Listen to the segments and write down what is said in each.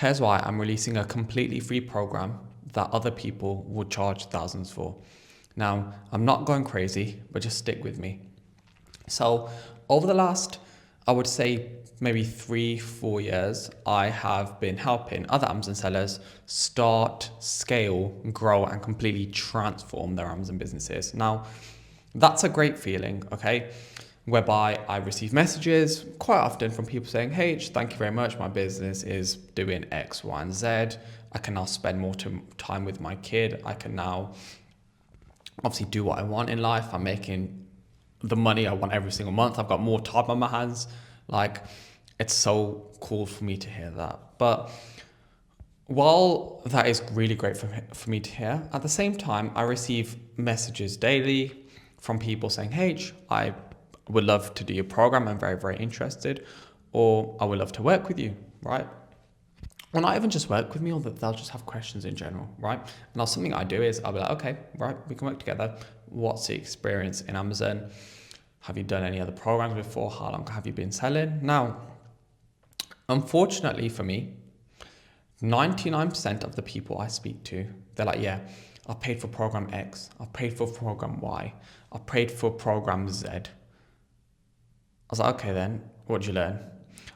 Here's why I'm releasing a completely free program that other people would charge thousands for. Now, I'm not going crazy, but just stick with me. So over the last, I would say maybe 3-4 years, I have been helping other Amazon sellers start, scale, grow, and completely transform their Amazon businesses. Now, that's a great feeling, okay? Whereby I receive messages quite often from people saying, hey, thank you very much. My business is doing X, Y, and Z. I can now spend more time with my kid. I can now obviously do what I want in life. I'm making the money I want every single month. I've got more time on my hands. Like, it's so cool for me to hear that. But while that is really great for me to hear, at the same time, I receive messages daily from people saying, hey, I would love to do your program. I'm very, very interested. Or I would love to work with you, right? Or not even just work with me, or that they'll just have questions in general, right? Now, something I do is I'll be like, okay, right, we can work together. What's the experience in Amazon? Have you done any other programs before? How long have you been selling? Now, unfortunately for me, 99% of the people I speak to, they're like, yeah, I've paid for program X, I've paid for program Y, I've paid for program Z. I was like, okay then, what did you learn?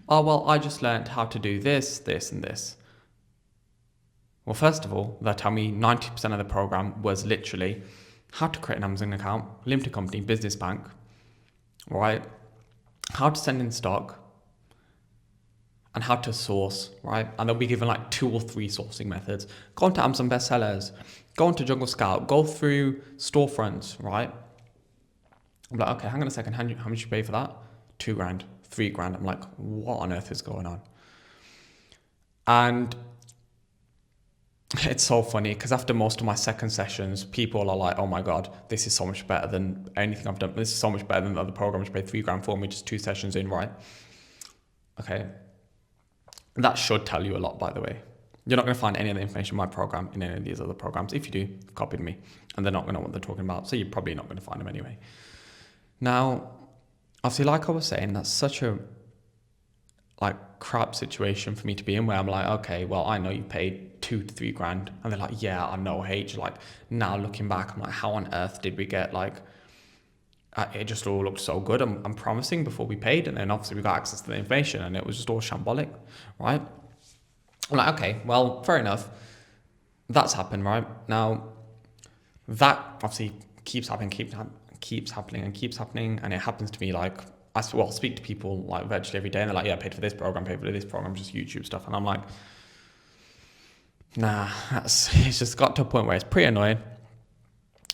Oh, well, I just learned how to do this, this, and this. Well, first of all, they tell me 90% of the program was literally how to create an Amazon account, limited company, business bank, right? How to send in stock, and how to source, right? And they'll be given like 2 or 3 sourcing methods. Go onto Amazon bestsellers, go onto Jungle Scout, go through storefronts, right? I'm like, okay, hang on a second, how much you pay for that? $2,000, $3,000. I'm like, what on earth is going on? And it's so funny because after most of my second sessions, people are like, oh my God, this is so much better than anything I've done. This is so much better than the other programs you paid $3,000 for me, just 2 sessions in, right? Okay. That should tell you a lot, by the way. You're not going to find any of the information in my program in any of these other programs. If you do, you've copied me, and they're not going to know what they're talking about. So you're probably not going to find them anyway. Now, obviously, like I was saying, that's such a crap situation for me to be in, where I'm like, okay, well, I know you paid $2,000 to $3,000, and they're like, yeah, I know, H. Like, now looking back, I'm like, how on earth did we get it just all looked so good. I'm promising before we paid, and then obviously we got access to the information, and it was just all shambolic, right? I'm like, okay, well, fair enough. That's happened, right? Now, that obviously keeps happening, and it happens to me I speak to people like virtually every day, and they're like, yeah, I paid for this program, just YouTube stuff, and I'm like, nah, it's just got to a point where it's pretty annoying.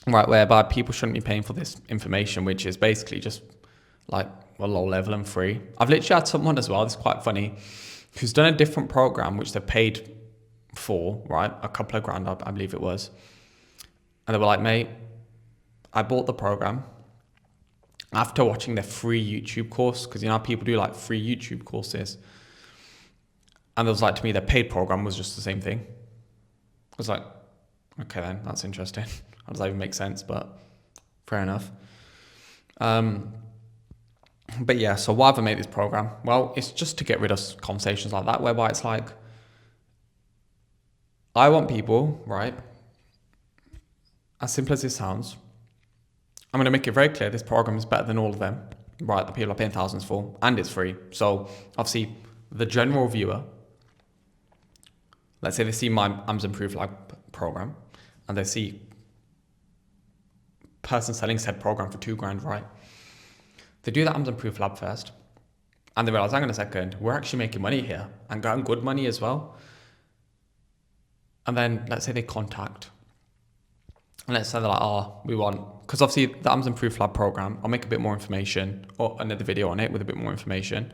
Right, whereby people shouldn't be paying for this information, which is basically just low level and free. I've literally had someone as well, this is quite funny, who's done a different program, which they paid for, right? A couple of grand, I believe it was. And they were like, mate, I bought the program after watching their free YouTube course, because people do free YouTube courses. And it was to me, their paid program was just the same thing. I was like, okay then, that's interesting. How does that even make sense? But fair enough. But yeah, so why have I made this program? Well, it's just to get rid of conversations like that, whereby it's like, I want people, right? As simple as it sounds, I'm going to make it very clear this program is better than all of them, right? The people are paying thousands for, and it's free. So obviously, the general viewer, let's say they see my Amazon Proof Lab program, and they see person selling said program for $2,000, right? They do that Amazon Proof Lab first, and they realize, hang on a second, we're actually making money here, and getting good money as well. And then let's say they contact, and let's say they're like, oh, we want, because obviously the Amazon Proof Lab program, I'll make a bit more information, or another video on it with a bit more information.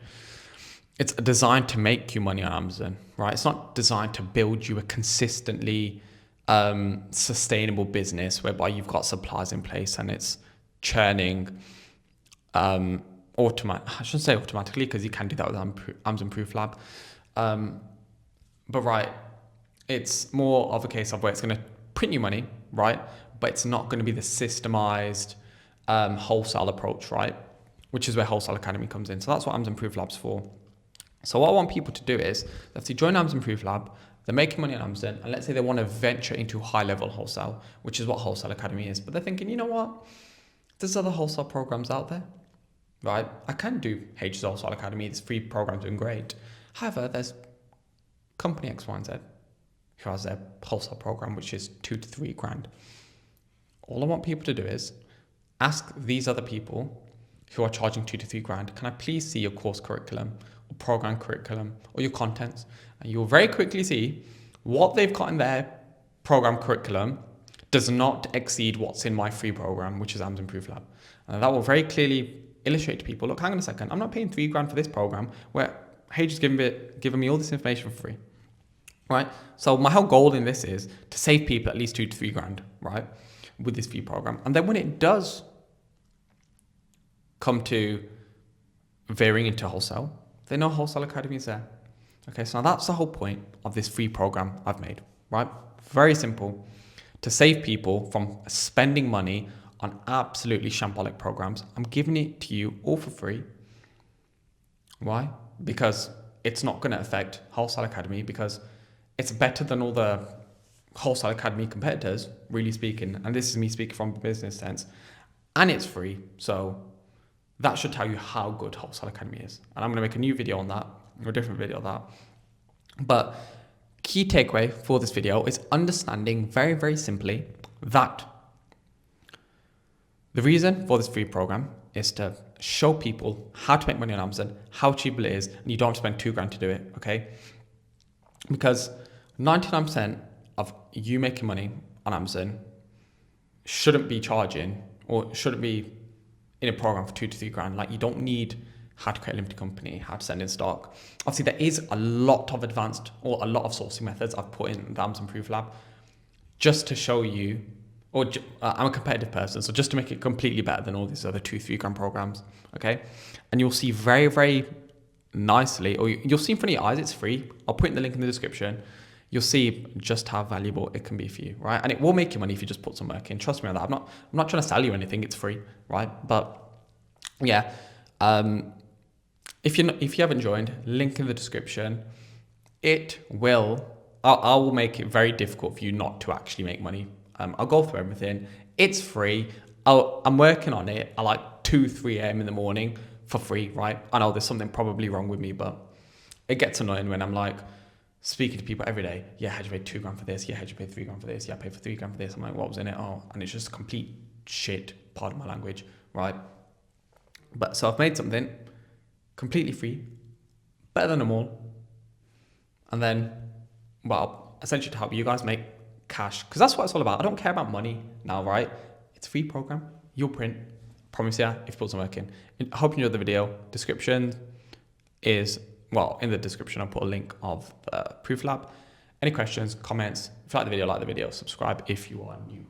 It's designed to make you money on Amazon, right? It's not designed to build you a consistently sustainable business whereby you've got supplies in place and it's churning I shouldn't say automatically, because you can do that with Amazon Proof Lab. But right, it's more of a case of where it's going to print you money, right? But it's not going to be the systemized wholesale approach, right? Which is where Wholesale Academy comes in. So that's what Amazon Proof Lab's for. So what I want people to do is, if they join Amazon Proof Lab, they're making money on Amazon, and let's say they want to venture into high-level wholesale, which is what Wholesale Academy is. But they're thinking, you know what? There's other wholesale programs out there, right? I can do H's Wholesale Academy. This free program's doing great. However, there's company X, Y, and Z who has their wholesale program, which is 2 to 3 grand. All I want people to do is ask these other people who are charging 2 to 3 grand, can I please see your course curriculum or program curriculum or your contents? And you'll very quickly see what they've got in their program curriculum does not exceed what's in my free program, which is Amazon Proof Lab. And that will very clearly illustrate to people, look, hang on a second, I'm not paying 3 grand for this program where Hage is giving me all this information for free, right? So my whole goal in this is to save people at least 2 to 3 grand, right, with this free program. And then when it does come to veering into wholesale, they know Wholesale Academy is there. Okay, so now that's the whole point of this free program I've made, right? Very simple. To save people from spending money on absolutely shambolic programs, I'm giving it to you all for free. Why? Because it's not going to affect Wholesale Academy, because it's better than all the Wholesale Academy competitors, really speaking. And this is me speaking from a business sense. And it's free. So that should tell you how good Wholesale Academy is. And I'm going to make a new video on that, or a different video on that. But key takeaway for this video is understanding very, very simply that the reason for this free program is to show people how to make money on Amazon, how cheap it is, and you don't have to spend 2 grand to do it, okay? Because 99% of you making money on Amazon shouldn't be charging, or shouldn't be in a program for 2 to 3 grand. Like, you don't need how to create a limited company, how to send in stock. Obviously, there is a lot of advanced, or a lot of sourcing methods I've put in the Amazon Proof Lab just to show you, or I'm a competitive person, so just to make it completely better than all these other 2-3 grand programs, okay? And you'll see very, very nicely, or you'll see in front of your eyes, it's free. I'll put in the link in the description. You'll see just how valuable it can be for you, right? And it will make you money if you just put some work in. Trust me on that. I'm not trying to sell you anything. It's free, right? But yeah, if you haven't joined, link in the description. I will make it very difficult for you not to actually make money. I'll go through everything. It's free. I'm working on it at like 2-3 a.m. in the morning for free, right? I know there's something probably wrong with me, but it gets annoying when I'm like speaking to people every day. Yeah, how'd you pay 2 grand for this? Yeah, how'd you pay 3 grand for this? Yeah, I paid for 3 grand for this. I'm like, what was in it? Oh, and it's just complete shit, pardon my language, right? But so I've made something completely free, better than them all. And then, well, essentially to help you guys make cash, because that's what it's all about. I don't care about money now, right? It's a free program. You'll print. Promise you, if you put some work in. I hope you enjoyed the video. Description is, well, in the description, I'll put a link of the Proof Lab. Any questions, comments? If you like the video, subscribe if you are new.